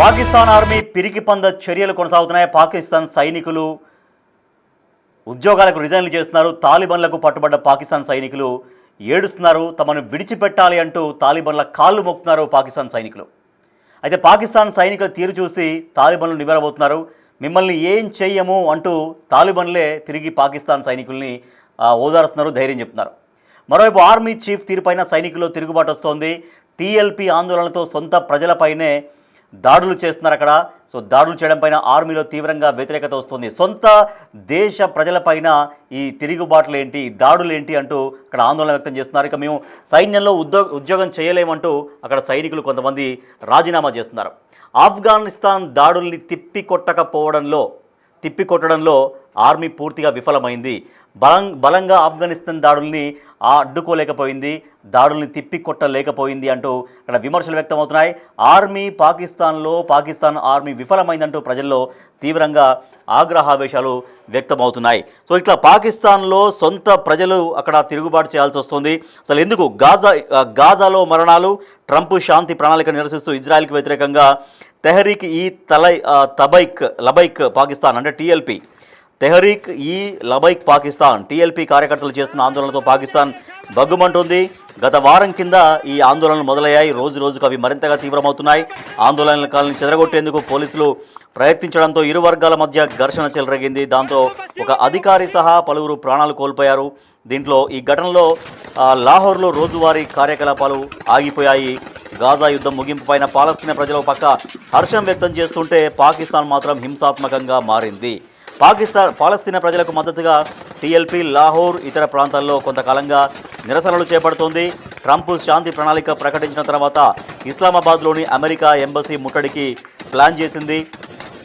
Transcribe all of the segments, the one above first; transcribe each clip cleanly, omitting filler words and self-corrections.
Pakistan army పిరికిపంద చర్యలు కొనసాగుతున్నాయి. పాకిస్తాన్ సైనికులు ఉద్యోగాలకు రిజైన్లు చేస్తున్నారు. తాలిబన్లకు పట్టుబడ్డ పాకిస్తాన్ సైనికులు ఏడుస్తున్నారు. తమను విడిచిపెట్టాలి అంటూ తాలిబన్ల కాళ్ళు మొక్కుతున్నారు పాకిస్తాన్ సైనికులు. అయితే పాకిస్తాన్ సైనికుల తీరు చూసి తాలిబన్లు నివ్వెరబోతున్నారు. మిమ్మల్ని ఏం చెయ్యము అంటూ తాలిబన్లే తిరిగి పాకిస్తాన్ సైనికుల్ని ఓదారుస్తున్నారు, ధైర్యం చెప్తున్నారు. మరోవైపు ఆర్మీ చీఫ్ తీరుపైన సైనికుల్లో తిరుగుబాటు వస్తోంది. టీఎల్పీ ఆందోళనలతో సొంత ప్రజలపైనే దాడులు చేస్తున్నారు అక్కడ. సో దాడులు చేయడం పైన ఆర్మీలో తీవ్రంగా వ్యతిరేకత వస్తుంది. సొంత దేశ ప్రజలపైన ఈ తిరుగుబాట్లు ఏంటి, దాడులు ఏంటి అంటూ అక్కడ ఆందోళన వ్యక్తం చేస్తున్నారు. ఇక మేము సైన్యంలో ఉద్యోగం చేయలేమంటూ అక్కడ సైనికులు కొంతమంది రాజీనామా చేస్తున్నారు. ఆఫ్ఘనిస్తాన్ దాడుల్ని తిప్పికొట్టడంలో ఆర్మీ పూర్తిగా విఫలమైంది. బలంగా ఆఫ్ఘనిస్తాన్ దాడుల్ని అడ్డుకోలేకపోయింది, దాడుల్ని తిప్పికొట్టలేకపోయింది అంటూ అక్కడ విమర్శలు వ్యక్తమవుతున్నాయి. పాకిస్తాన్ ఆర్మీ విఫలమైందంటూ ప్రజల్లో తీవ్రంగా ఆగ్రహావేశాలు వ్యక్తమవుతున్నాయి. సో ఇట్లా పాకిస్తాన్లో సొంత ప్రజలు అక్కడ తిరుగుబాటు చేయాల్సి వస్తుంది. అసలు ఎందుకు గాజాలో మరణాలు, ట్రంప్ శాంతి ప్రణాళిక నిరసిస్తూ ఇజ్రాయెల్కి వ్యతిరేకంగా తెహరీక్ ఈ లబైక్ పాకిస్తాన్ అంటే టీఎల్పీ తెహరీక్ ఈ లబైక్ పాకిస్తాన్ టీఎల్పీ కార్యకర్తలు చేస్తున్న ఆందోళనతో పాకిస్తాన్ బగ్గుమంటుంది. గత వారం కింద ఈ ఆందోళనలు మొదలయ్యాయి. రోజుకు అవి మరింతగా తీవ్రమవుతున్నాయి. ఆందోళనకాలను చెదరగొట్టేందుకు పోలీసులు ప్రయత్నించడంతో ఇరు వర్గాల మధ్య ఘర్షణ చెలరేగింది. దాంతో ఒక అధికారి సహా పలువురు ప్రాణాలు కోల్పోయారు. దీంట్లో ఈ ఘటనలో లాహోర్లో రోజువారీ కార్యకలాపాలు ఆగిపోయాయి. గాజా యుద్ధం ముగింపు పైన పాలస్తీనా ప్రజలు పక్క హర్షం వ్యక్తం చేస్తుంటే పాకిస్తాన్ మాత్రం హింసాత్మకంగా మారింది. పాలస్తీనా ప్రజలకు మద్దతుగా టీఎల్పీ లాహోర్ ఇతర ప్రాంతాల్లో కొంతకాలంగా నిరసనలు చేపడుతోంది. ట్రంప్ శాంతి ప్రణాళిక ప్రకటించిన తర్వాత ఇస్లామాబాద్లోని అమెరికా ఎంబసీ ముట్టడికి ప్లాన్ చేసింది.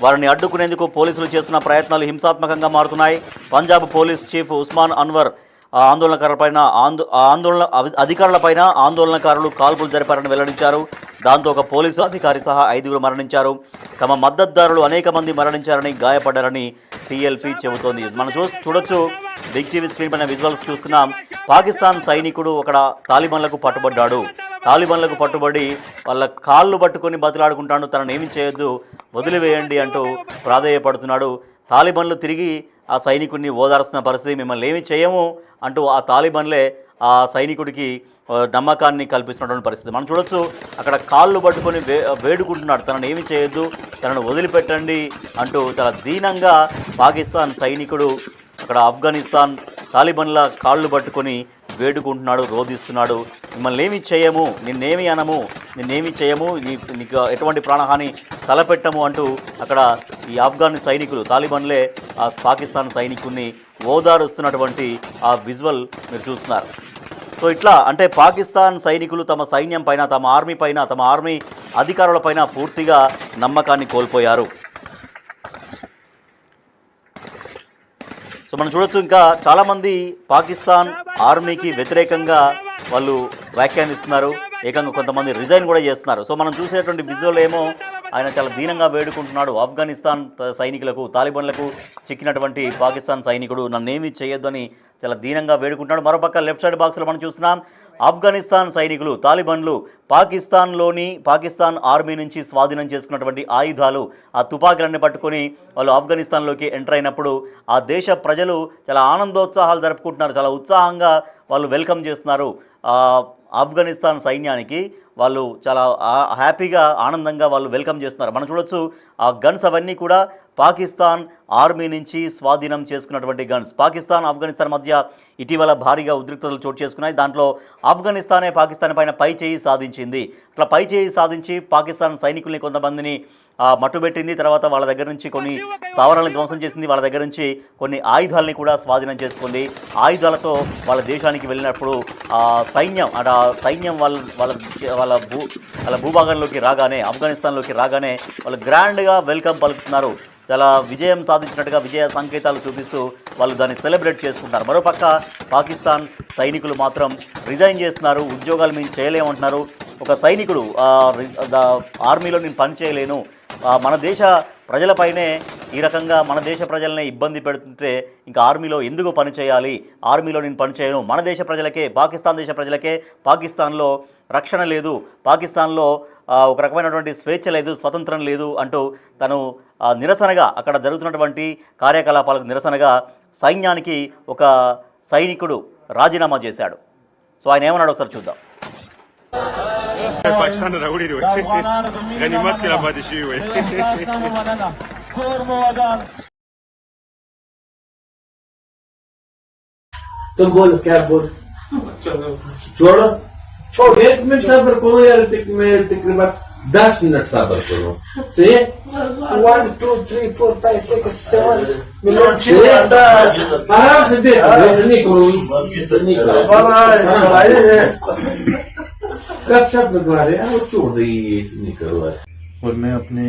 వారిని అడ్డుకునేందుకు పోలీసులు చేస్తున్న ప్రయత్నాలు హింసాత్మకంగా మారుతున్నాయి. పంజాబ్ పోలీస్ చీఫ్ ఉస్మాన్ అన్వర్ అధికారులపైన ఆందోళనకారులు కాల్పులు జరిపారని వెల్లడించారు. దాంతో ఒక పోలీసు అధికారి సహా 5 మరణించారు. తమ మద్దతుదారులు అనేక మంది మరణించారని, గాయపడ్డారని టీఎల్పీ చెబుతోంది. మనం చూడొచ్చు బిగ్ టీవీ స్క్రీన్ పైన విజువల్స్ చూస్తున్నాం. పాకిస్తాన్ సైనికుడు అక్కడ తాలిబన్లకు పట్టుబడి వాళ్ళ కాళ్ళు పట్టుకొని బతిలాడుకుంటాడు. తనను ఏమి చేయొద్దు, వదిలివేయండి అంటూ ప్రాధేయపడుతున్నాడు. తాలిబన్లు తిరిగి ఆ సైనికుడిని ఓదారుస్తున్న పరిస్థితి. మిమ్మల్ని ఏమి చేయము అంటూ ఆ తాలిబన్లే ఆ సైనికుడికి నమ్మకాన్ని కల్పిస్తున్నటువంటి పరిస్థితి మనం చూడొచ్చు. అక్కడ కాళ్ళు పట్టుకొని వేడుకుంటున్నాడు, తనను ఏమి చేయొద్దు, తనను వదిలిపెట్టండి అంటూ చాలా దీనంగా పాకిస్తాన్ సైనికుడు అక్కడ ఆఫ్ఘనిస్తాన్ తాలిబన్ల కాళ్ళు పట్టుకొని వేడుకుంటున్నాడు, రోధిస్తున్నాడు. మిమ్మల్ని ఏమి చేయము, నిన్నేమి అనము, నిన్నేమి చేయము, నీకు ఎటువంటి ప్రాణహాని తలపెట్టము అంటూ అక్కడ ఈ ఆఫ్ఘన్ సైనికులు తాలిబన్లే ఆ పాకిస్తాన్ సైనికుడిని ఓదారుస్తున్నటువంటి ఆ విజువల్ మీరు చూస్తున్నారు. సో ఇట్లా అంటే పాకిస్తాన్ సైనికులు తమ సైన్యం పైన, తమ ఆర్మీ అధికారులపైన పూర్తిగా నమ్మకాన్ని కోల్పోయారు. సో మనం చూడొచ్చు, ఇంకా చాలామంది పాకిస్తాన్ ఆర్మీకి వ్యతిరేకంగా వాళ్ళు వ్యాఖ్యానిస్తున్నారు. ఏకంగా కొంతమంది రిజైన్ కూడా చేస్తున్నారు. సో మనం చూసేటువంటి విజువల్ ఏమో ఆయన చాలా దీనంగా వేడుకుంటున్నాడు. ఆఫ్ఘనిస్తాన్ సైనికులకు, తాలిబన్లకు చిక్కినటువంటి పాకిస్తాన్ సైనికుడు నన్నేమీ చేయొద్దు అని చాలా వేడుకుంటున్నాడు. మరోపక్క లెఫ్ట్ సైడ్ బాక్స్లో మనం చూస్తున్నాం, ఆఫ్ఘనిస్తాన్ సైనికులు, తాలిబన్లు పాకిస్తాన్ ఆర్మీ నుంచి స్వాధీనం చేసుకున్నటువంటి ఆయుధాలు, ఆ తుపాకీలన్నీ పట్టుకొని వాళ్ళు ఆఫ్ఘనిస్తాన్లోకి ఎంటర్ అయినప్పుడు ఆ దేశ ప్రజలు చాలా ఆనందోత్సాహాలు జరుపుకుంటున్నారు. చాలా ఉత్సాహంగా వాళ్ళు వెల్కమ్ చేస్తున్నారు. ఆఫ్ఘనిస్తాన్ సైన్యానికి వాళ్ళు చాలా హ్యాపీగా, ఆనందంగా వాళ్ళు వెల్కమ్ చేస్తున్నారు. మనం చూడొచ్చు ఆ గన్స్ అవన్నీ కూడా పాకిస్తాన్ ఆర్మీ నుంచి స్వాధీనం చేసుకున్నటువంటి గన్స్. ఆఫ్ఘనిస్తాన్ మధ్య ఇటీవల భారీగా ఉద్రిక్తతలు చోటు చేసుకున్నాయి. దాంట్లో పాకిస్తాన్ పైన పై చేయి సాధించింది. అట్లా పై చేయి సాధించి పాకిస్తాన్ సైనికుల్ని కొంతమందిని మట్టుబెట్టింది. తర్వాత వాళ్ళ దగ్గర నుంచి కొన్ని స్థావరాలను ధ్వంసం చేసింది. వాళ్ళ దగ్గర నుంచి కొన్ని ఆయుధాలని కూడా స్వాధీనం చేసుకుంది. ఆయుధాలతో వాళ్ళ దేశానికి వెళ్ళినప్పుడు సైన్యం వాళ్ళ భూభాగంలోకి రాగానే, ఆఫ్ఘనిస్తాన్లోకి రాగానే వాళ్ళు గ్రాండ్గా వెల్కమ్ పలుకుతున్నారు. చాలా విజయం సాధించినట్టుగా విజయ సంకేతాలు చూపిస్తూ వాళ్ళు దాన్ని సెలబ్రేట్ చేసుకుంటున్నారు. మరోపక్క పాకిస్తాన్ సైనికులు మాత్రం రిజైన్ చేస్తున్నారు, ఉద్యోగాలు మేము చేయలేమంటున్నారు. ఒక సైనికుడు ఆర్మీలో నేను పని చేయలేను, మన దేశ ప్రజలపైనే ఈ రకంగా మన దేశ ప్రజలనే ఇబ్బంది పెడుతుంటే ఇంకా ఆర్మీలో ఎందుకు పని చేయాలి, ఆర్మీలో నేను పని చేయను, మన దేశ ప్రజలకే, పాకిస్తాన్ దేశ ప్రజలకే పాకిస్తాన్లో రక్షణ లేదు, పాకిస్తాన్లో ఒక రకమైనటువంటి స్వేచ్ఛ లేదు, స్వతంత్రం లేదు అంటూ తను నిరసనగా అక్కడ జరుగుతున్నటువంటి కార్యకలాపాలకు నిరసనగా సైన్యానికి ఒక సైనికుడు రాజీనామా చేశాడు. సో ఆయన ఏమన్నాడు ఒకసారి చూద్దాం. पाकिस्तान रउडी हुए गनीमत की आबादी हुए तुम बोल क्या बोल छोड़ो छोड़ 1 मिनट सबर करो यार, तकरीबन 10 मिनट सबर करो। से 1 2 3 4 5 6 7 आराम से बैठो, ऐसे नहीं करो, ऐसे नहीं करो, कब सब लगवा रहे हैं वो छोड़ दो, ये नहीं करो। और मैं अपने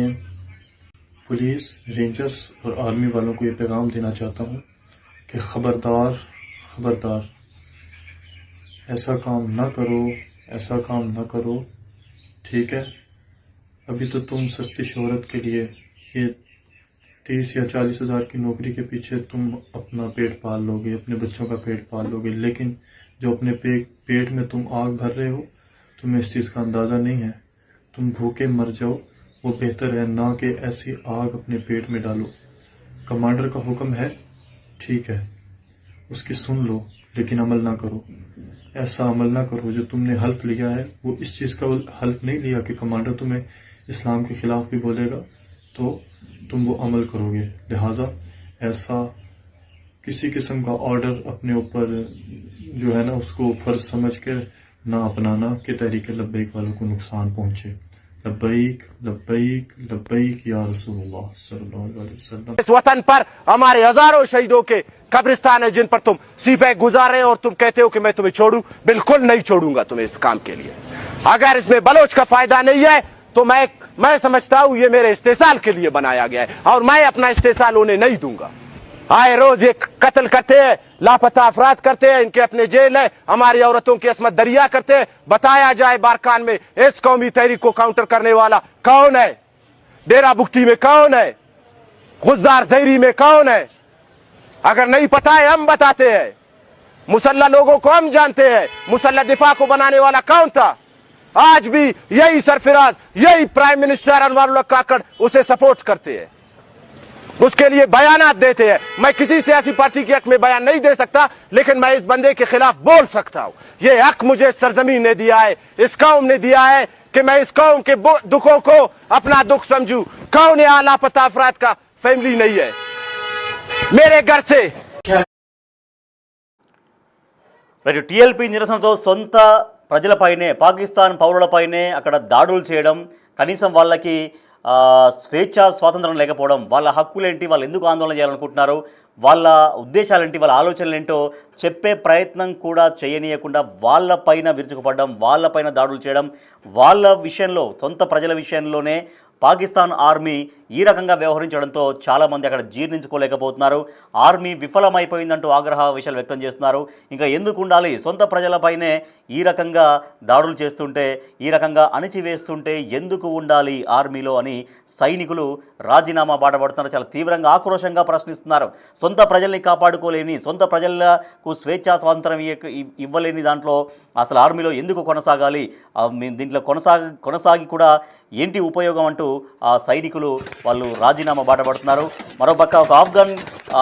पुलिस, रेंजर्स और आर्मी वालों को ये पैगाम देना चाहता हूँ कि खबरदार खबरदार ऐसा काम ना करो, ऐसा काम ना करो, ठीक है। अभी तो तुम सस्ती शोहरत के लिए ये 30 या 40 हज़ार की नौकरी के पीछे तुम अपना पेट पाल लोगे, अपने बच्चों का पेट पाल लोगे, लेकिन जो अपने पेट में तुम आग भर रहे हो तुम्हें इस चीज़ का अंदाज़ा नहीं है। तुम भूखे मर जाओ वो बेहतर है ना कि ऐसी आग अपने पेट में डालो। कमांडर का हुक्म है, ठीक है, उसकी सुन लो, लेकिन अमल ना करो। ऐसा अमल ना करो जो तुमने हल्फ लिया है, वो इस चीज़ का हल्फ नहीं लिया कि कमांडर तुम्हें इस्लाम के ख़िलाफ़ भी बोलेगा तो तुम वो अमल करोगे। लिहाजा ऐसा किसी किस्म का ऑर्डर अपने ऊपर जो है ना उसको फ़र्ज समझ कर ना अपनाना कि तहरीक लब्बैक वालों को नुकसान पहुंचे। लब्बैक लब्बैक लब्बैक या रसूलुल्लाह सल्लल्लाहु अलैहि वसल्लम। इस वतन पर हमारे हजारों शहीदों के कब्रिस्तान है जिन पर तुम सीपे गुजारे और तुम कहते हो कि मैं तुम्हें छोड़ूं। बिल्कुल नहीं छोड़ूंगा तुम्हें इस काम के लिए। अगर इसमें बलोच का फायदा नहीं है तो मैं समझता हूं ये मेरे इस्तेसाल के लिए बनाया गया है और मैं अपना इस्तेसाल उन्हें नहीं दूंगा। आए रोज ये कत्ल करते हैं, लापता अफराद करते हैं, इनके अपने जेल है, हमारी औरतों की असमत दरिया करते हैं। बताया जाए बारकान में इस कौमी तहरीक को काउंटर करने वाला कौन है? डेरा बुक्टी में कौन है? गुजार जहरी में कौन है? अगर नहीं पता है हम बताते हैं। मुसल्ला लोगों को हम जानते हैं। मुसल्ला दिफा को बनाने वाला कौन था? आज भी यही सरफराज, यही प्राइम मिनिस्टर अनवरुल्लाह काकड़ उसे सपोर्ट करते हैं, उसके लिए बयानात देते हैं। मैं किसी सियासी पार्टी के हक में बयान नहीं दे सकता, लेकिन मैं इस बंदे के खिलाफ बोल सकता हूं। ये हक मुझे सरजमीन ने दिया है, इस कौम ने दिया है कि मैं इस कौम के दुखों को अपना दुख समझूं। कौन है लापता अफराद का फैमिली नहीं है? मेरे घर से టీఎల్పీ నిరసనతో సొంత ప్రజలపైనే, పాకిస్తాన్ పౌరులపైనే అక్కడ దాడులు చేయడం, కనీసం వాళ్ళకి స్వేచ్ఛ స్వాతంత్రం లేకపోవడం, వాళ్ళ హక్కులేంటి, వాళ్ళు ఎందుకు ఆందోళన చేయాలనుకుంటున్నారు, వాళ్ళ ఉద్దేశాలేంటి, వాళ్ళ ఆలోచనలేంటో చెప్పే ప్రయత్నం కూడా చేయనీయకుండా వాళ్ళపైన విరుచుకుపడడం, వాళ్ళపైన దాడులు చేయడం, వాళ్ళ విషయంలో, సొంత ప్రజల విషయంలోనే పాకిస్తాన్ ఆర్మీ ఈ రకంగా వ్యవహరించడంతో చాలామంది అక్కడ జీర్ణించుకోలేకపోతున్నారు. ఆర్మీ విఫలమైపోయిందంటూ ఆగ్రహ విషయాలు వ్యక్తం చేస్తున్నారు. ఇంకా ఎందుకు ఉండాలి, సొంత ప్రజలపైనే ఈ రకంగా దాడులు చేస్తుంటే, ఈ రకంగా అణిచివేస్తుంటే ఎందుకు ఉండాలి ఆర్మీలో అని సైనికులు రాజీనామా బాటపడుతున్నారు. చాలా తీవ్రంగా ఆక్రోశంగా ప్రశ్నిస్తున్నారు. సొంత ప్రజల్ని కాపాడుకోలేని, సొంత ప్రజలకు స్వేచ్ఛా స్వాతంత్రం ఇవ్వలేని దాంట్లో అసలు ఆర్మీలో ఎందుకు కొనసాగాలి, దీంట్లో కొనసాగి కూడా ఏంటి ఉపయోగం అంటూ ఆ సైనికులు వాళ్ళు రాజీనామా బాటపడుతున్నారు. మరోపక్క ఒక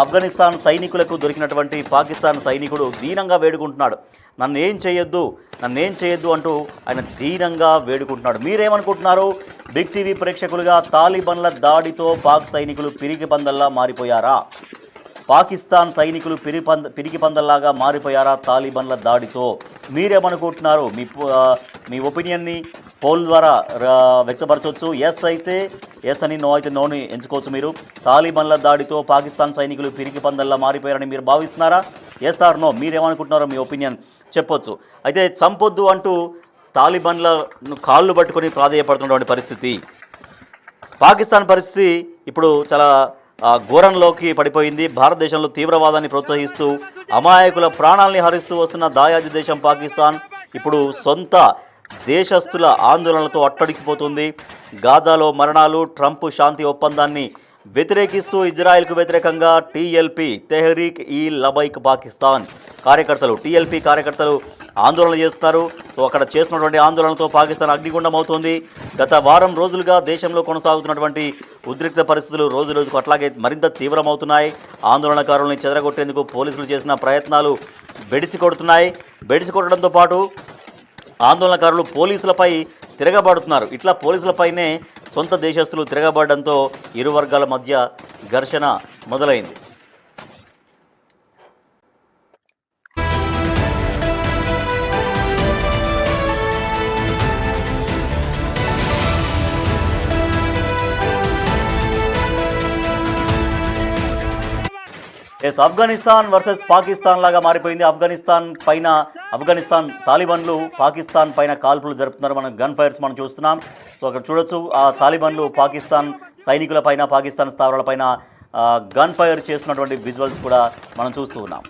ఆఫ్ఘనిస్తాన్ సైనికులకు దొరికినటువంటి పాకిస్తాన్ సైనికుడు దీనంగా వేడుకుంటున్నాడు. నన్నేం చేయొద్దు అంటూ ఆయన దీనంగా వేడుకుంటున్నాడు. మీరేమనుకుంటున్నారు? బిగ్ టీవీ ప్రేక్షకులుగా తాలిబన్ల దాడితో పాక్ సైనికులు పిరికి పందల్లా మారిపోయారా? పాకిస్తాన్ సైనికులు పిరికి పందల్లాగా మారిపోయారా తాలిబన్ల దాడితో? మీరేమనుకుంటున్నారు? మీ ఒపీనియన్ని పోల్ ద్వారా వ్యక్తపరచవచ్చు. ఎస్ అయితే ఎస్ అని, నో అయితే నోని ఎంచుకోవచ్చు. మీరు తాలిబన్ల దాడితో పాకిస్తాన్ సైనికులు పిరికి పందల్లా మారిపోయారని మీరు భావిస్తున్నారా? ఎస్ ఆర్ నో, మీరేమనుకుంటున్నారో మీ ఒపీనియన్ చెప్పొచ్చు. అయితే చంపొద్దు అంటూ తాలిబన్లను కాళ్ళు పట్టుకొని ప్రాధేయపడుతున్నటువంటి పరిస్థితి, పాకిస్తాన్ పరిస్థితి ఇప్పుడు చాలా ఘోరంలోకి పడిపోయింది. భారతదేశంలో తీవ్రవాదాన్ని ప్రోత్సహిస్తూ అమాయకుల ప్రాణాలని హరిస్తూ వస్తున్న దాయాది దేశం పాకిస్తాన్ ఇప్పుడు సొంత దేశస్తుల ఆందోళనలతో అట్టడికిపోతుంది. గాజాలో మరణాలు, ట్రంప్ శాంతి ఒప్పందాన్ని వ్యతిరేకిస్తూ ఇజ్రాయెల్కు వ్యతిరేకంగా టీఎల్పీ తెహ్రీక్ ఈ లబైక్ పాకిస్తాన్ కార్యకర్తలు, టీఎల్పీ కార్యకర్తలు ఆందోళన చేస్తున్నారు. సో అక్కడ చేస్తున్నటువంటి ఆందోళనతో పాకిస్తాన్ అగ్నిగుండం అవుతోంది. గత వారం రోజులుగా దేశంలో కొనసాగుతున్నటువంటి ఉద్రిక్త పరిస్థితులు రోజు రోజుకు అట్లాగే మరింత తీవ్రమవుతున్నాయి. ఆందోళనకారుల్ని చెదరగొట్టేందుకు పోలీసులు చేసిన ప్రయత్నాలు బెడిసి కొడుతున్నాయి. బెడిసి కొట్టడంతో పాటు ఆందోళనకారులు పోలీసులపై తిరగబడుతున్నారు. ఇట్లా పోలీసులపైనే సొంత దేశస్తులు తిరగబడడంతో ఇరు వర్గాల మధ్య ఘర్షణ మొదలైంది. ఆఫ్ఘనిస్తాన్ వర్సెస్ పాకిస్తాన్ లాగా మారిపోయింది. ఆఫ్ఘనిస్తాన్ తాలిబాన్లు పాకిస్తాన్ పైన కాల్పులు జరుపుతున్నారు. మనం గన్ ఫైర్స్ మనం చూస్తున్నాం. సో అక్కడ చూడొచ్చు, ఆ తాలిబాన్లు పాకిస్తాన్ సైనికుల పైన, పాకిస్తాన్ స్థావరాలపైన గన్ ఫైర్ చేస్తున్నటువంటి విజువల్స్ కూడా మనం చూస్తూ ఉన్నాం.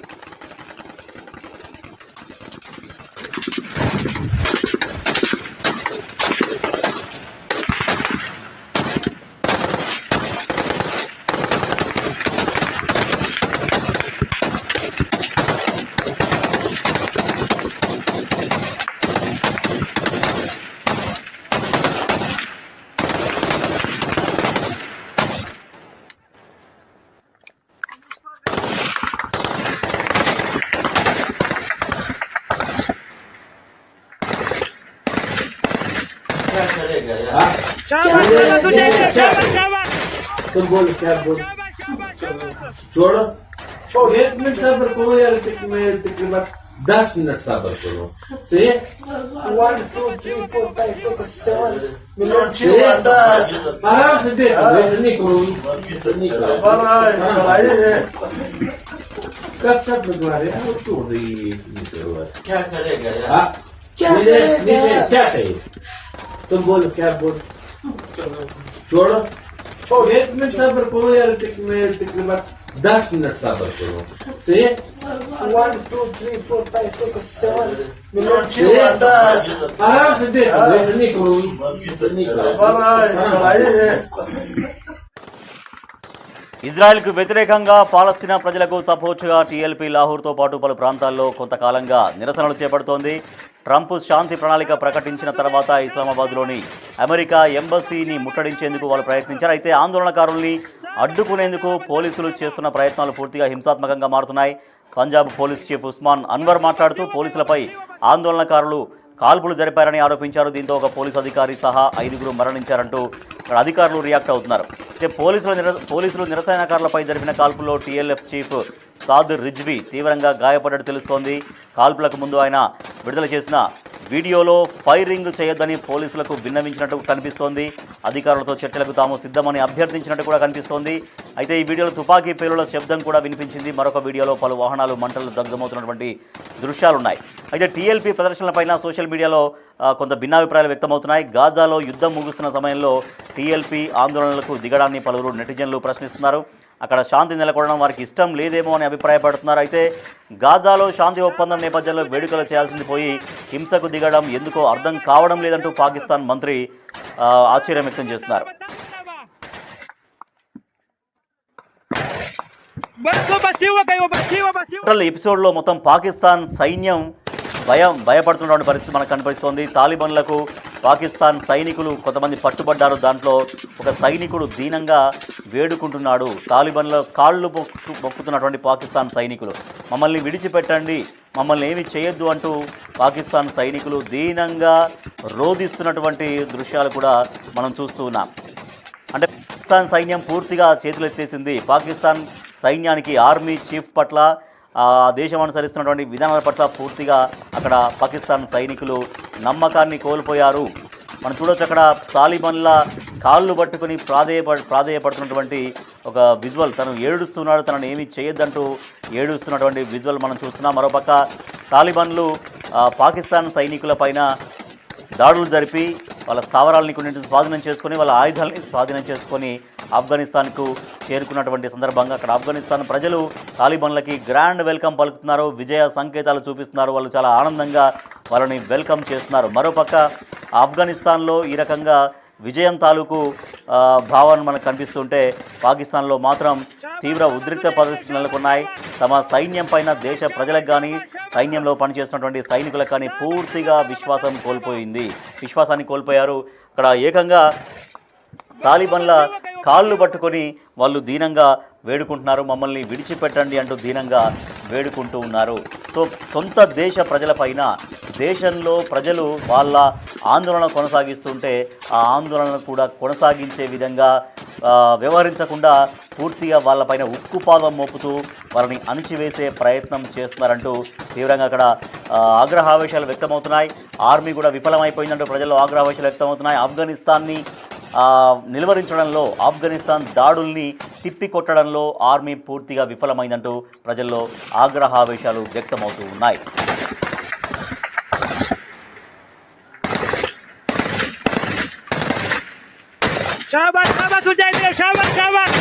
तुम बोल क्या बोल छोड़ो छोड़ 1 मिनट सबर करो यार, तकरीबन 10 मिनट सबर करो. सही 1, 2, 3, 4, 5, 6, 7 minutes. आराम से देखो, वैसे नहीं करो, कब सब लगवा रहे हैं, छोड़ दो ये. क्या करेगा यार? नीचे क्या चाहिए? तुम बोलो क्या बोल छोड़ो 1 मिनट सबर करो यार, तकरीबन 10 मिनट सबर करो. सही 1, 2, 3, 4, 5, 6, 7 minutes. आराम से देखो, वैसे नहीं करो. ఇజ్రాయెల్కు వ్యతిరేకంగా పాలస్తీనా ప్రజలకు సపోర్టుగా టీఎల్పీ లాహోర్తో పాటు పలు ప్రాంతాల్లో కొంతకాలంగా నిరసనలు చేపడుతోంది. ట్రంప్ శాంతి ప్రణాళిక ప్రకటించిన తర్వాత ఇస్లామాబాద్లోని అమెరికా ఎంబసీని ముట్టడించేందుకు వాళ్ళు ప్రయత్నించారు. అయితే ఆందోళనకారుల్ని అడ్డుకునేందుకు పోలీసులు చేస్తున్న ప్రయత్నాలు పూర్తిగా హింసాత్మకంగా మారుతున్నాయి. పంజాబ్ పోలీస్ చీఫ్ ఉస్మాన్ అన్వర్ మాట్లాడుతూ పోలీసులపై ఆందోళనకారులు కాల్పులు జరిపారని ఆరోపించారు. దీంతో ఒక పోలీసు అధికారి సహా 5గురు మరణించారంటూ అక్కడ అధికారులు రియాక్ట్ అవుతున్నారు. అయితే పోలీసులు నిరసనకారులపై జరిపిన కాల్పుల్లో టీఎల్ఎఫ్ చీఫ్ సాద్ రిజ్వీ తీవ్రంగా గాయపడ్డట్టు తెలుస్తోంది. కాల్పులకు ముందు ఆయన విడుదల చేసిన వీడియోలో ఫైరింగ్ చేయొద్దని పోలీసులకు విన్నవించినట్టు కనిపిస్తోంది. అధికారులతో చర్చలకు తాము సిద్ధమని అభ్యర్థించినట్టు కూడా కనిపిస్తోంది. అయితే ఈ వీడియోలో తుపాకీ పేలుళ్ల శబ్దం కూడా వినిపించింది. మరొక వీడియోలో పలు వాహనాలు మంటలు దగ్ధమవుతున్నటువంటి దృశ్యాలున్నాయి. అయితే టీఎల్పీ ప్రదర్శనలపైన సోషల్ మీడియాలో కొంత భిన్నాభిప్రాయాలు వ్యక్తమవుతున్నాయి. గాజాలో యుద్ధం ముగుస్తున్న సమయంలో టీఎల్పీ ఆందోళనలకు దిగడాన్ని పలువురు నెటిజన్లు ప్రశ్నిస్తున్నారు. అక్కడ శాంతి నెలకొనడం వారికి ఇష్టం లేదేమో అని అభిప్రాయపడుతున్నారు. అయితే గాజాలో శాంతి ఒప్పందం నేపథ్యంలో వేడుకలు చేయాల్సింది పోయి హింసకు దిగడం ఎందుకో అర్థం కావడం లేదంటూ పాకిస్తాన్ మంత్రి ఆశ్చర్యం వ్యక్తం చేస్తున్నారు. టోటల్ ఎపిసోడ్లో మొత్తం పాకిస్తాన్ సైన్యం భయపడుతున్నటువంటి పరిస్థితి మనకు కనిపిస్తోంది. తాలిబాన్లకు పాకిస్తాన్ సైనికులు కొంతమంది పట్టుబడ్డారు. దాంట్లో ఒక సైనికుడు దీనంగా వేడుకుంటున్నాడు. తాలిబాన్ల కాళ్ళు మొక్కుతున్నటువంటి పాకిస్తాన్ సైనికులు, మమ్మల్ని విడిచిపెట్టండి, మమ్మల్ని ఏమి చేయొద్దు అంటూ పాకిస్తాన్ సైనికులు దీనంగా రోధిస్తున్నటువంటి దృశ్యాలు కూడా మనం చూస్తూ ఉన్నాం. అంటే పాకిస్తాన్ సైన్యం పూర్తిగా చేతులెత్తేసింది. పాకిస్తాన్ సైన్యానికి, ఆర్మీ చీఫ్ పట్ల, దేశం అనుసరిస్తున్నటువంటి విధానాల పట్ల పూర్తిగా అక్కడ పాకిస్తాన్ సైనికులు నమ్మకాన్ని కోల్పోయారు. మనం చూడొచ్చు, అక్కడ తాలిబాన్ల కాళ్ళు పట్టుకుని ప్రాధేయపడుతున్నటువంటి ఒక విజువల్. తను ఏడుస్తున్నాడు, తనను ఏమీ చేయొద్దంటూ ఏడుస్తున్నటువంటి విజువల్ మనం చూస్తున్నాం. మరోపక్క తాలిబాన్లు పాకిస్తాన్ సైనికుల పైన దాడులు జరిపి వాళ్ళ స్థావరాలని కొన్నింటిని స్వాధీనం చేసుకొని వాళ్ళ ఆయుధాలని స్వాధీనం చేసుకొని ఆఫ్ఘనిస్తాన్కు చేరుకున్నటువంటి సందర్భంగా అక్కడ ఆఫ్ఘనిస్తాన్ ప్రజలు తాలిబాన్లకి గ్రాండ్ వెల్కమ్ పలుకుతున్నారు, విజయ సంకేతాలు చూపిస్తున్నారు. వాళ్ళు చాలా ఆనందంగా వాళ్ళని వెల్కమ్ చేస్తున్నారు. మరోపక్క ఆఫ్ఘనిస్తాన్లో ఈ రకంగా విజయం తాలూకు భావన మనకు కనిపిస్తుంటే పాకిస్తాన్లో మాత్రం తీవ్ర ఉద్రిక్త పరిస్థితులు నెలకొన్నాయి. తమ సైన్యం పైన దేశ ప్రజలకు కానీ సైన్యంలో పనిచేస్తున్నటువంటి సైనికులకు కానీ పూర్తిగా విశ్వాసాన్ని కోల్పోయారు. అక్కడ ఏకంగా తాలిబాన్ల కాళ్ళు పట్టుకొని వాళ్ళు దీనంగా వేడుకుంటున్నారు, మమ్మల్ని విడిచిపెట్టండి అంటూ దీనంగా వేడుకుంటూ ఉన్నారు. సో సొంత దేశ ప్రజలపైన దేశంలో ప్రజలు వాళ్ళ ఆందోళన కొనసాగిస్తుంటే ఆ ఆందోళనను కూడా కొనసాగించే విధంగా వ్యవహరించకుండా పూర్తిగా వాళ్ళపైన ఉక్కుపాదం మోపుతూ వాళ్ళని అణిచివేసే ప్రయత్నం చేస్తున్నారంటూ తీవ్రంగా అక్కడ ఆగ్రహావేశాలు వ్యక్తమవుతున్నాయి. ఆర్మీ కూడా విఫలమైపోయిందంటూ ప్రజల్లో ఆగ్రహావేశాలు వ్యక్తమవుతున్నాయి. ఆఫ్ఘనిస్తాన్ని నిలువరించడంలో, ఆఫ్ఘనిస్తాన్ దాడుల్ని తిప్పికొట్టడంలో ఆర్మీ పూర్తిగా విఫలమైందంటూ ప్రజల్లో ఆగ్రహావేశాలు వ్యక్తమవుతూ ఉన్నాయి. शाबाश शाबाश उजाइर शाबाश शाबाश